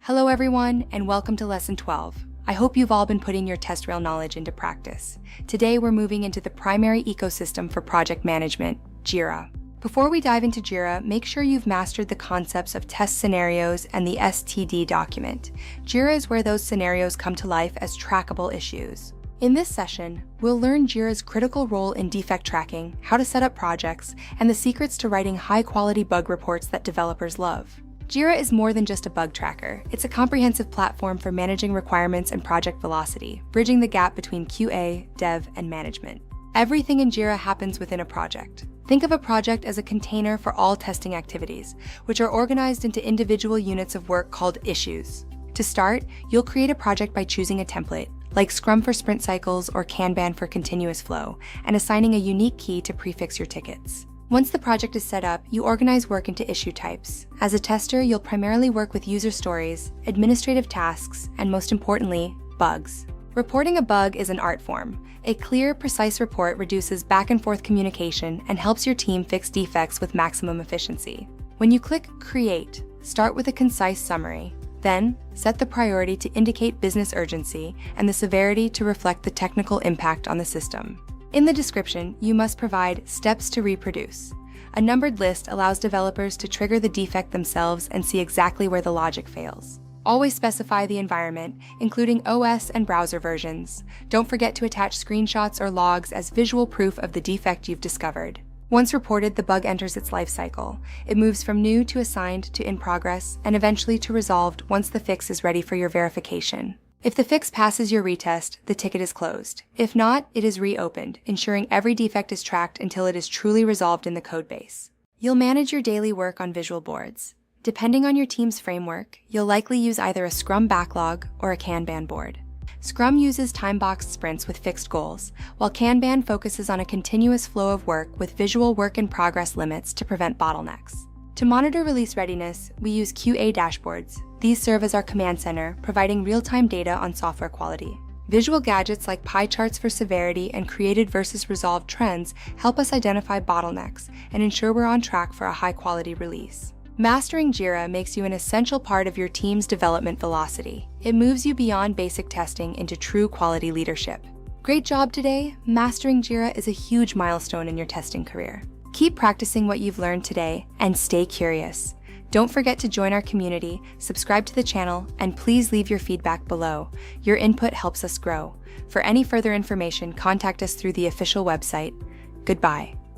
Hello everyone, and welcome to Lesson 12. I hope you've all been putting your test rail knowledge into practice. Today we're moving into the primary ecosystem for project management, Jira. Before we dive into Jira, make sure you've mastered the concepts of test scenarios and the STD document. Jira is where those scenarios come to life as trackable issues. In this session, we'll learn Jira's critical role in defect tracking, how to set up projects, and the secrets to writing high-quality bug reports that developers love. Jira is more than just a bug tracker. It's a comprehensive platform for managing requirements and project velocity, bridging the gap between QA, dev, and management. Everything in Jira happens within a project. Think of a project as a container for all testing activities, which are organized into individual units of work called issues. To start, you'll create a project by choosing a template, like Scrum for sprint cycles or Kanban for continuous flow, and assigning a unique key to prefix your tickets. Once the project is set up, you organize work into issue types. As a tester, you'll primarily work with user stories, administrative tasks, and most importantly, bugs. Reporting a bug is an art form. A clear, precise report reduces back-and-forth communication and helps your team fix defects with maximum efficiency. When you click Create, start with a concise summary. Then, set the priority to indicate business urgency and the severity to reflect the technical impact on the system. In the description, you must provide steps to reproduce. A numbered list allows developers to trigger the defect themselves and see exactly where the logic fails. Always specify the environment, including OS and browser versions. Don't forget to attach screenshots or logs as visual proof of the defect you've discovered. Once reported, the bug enters its lifecycle. It moves from new to assigned to in progress, and eventually to resolved once the fix is ready for your verification. If the fix passes your retest, the ticket is closed. If not, it is reopened, ensuring every defect is tracked until it is truly resolved in the codebase. You'll manage your daily work on visual boards. Depending on your team's framework, you'll likely use either a Scrum backlog or a Kanban board. Scrum uses time-boxed sprints with fixed goals, while Kanban focuses on a continuous flow of work with visual work-in-progress limits to prevent bottlenecks. To monitor release readiness, we use QA dashboards. These serve as our command center, providing real-time data on software quality. Visual gadgets like pie charts for severity and created versus resolved trends help us identify bottlenecks and ensure we're on track for a high-quality release. Mastering Jira makes you an essential part of your team's development velocity. It moves you beyond basic testing into true quality leadership. Great job today! Mastering Jira is a huge milestone in your testing career. Keep practicing what you've learned today and stay curious. Don't forget to join our community, subscribe to the channel, and please leave your feedback below. Your input helps us grow. For any further information, contact us through the official website. Goodbye.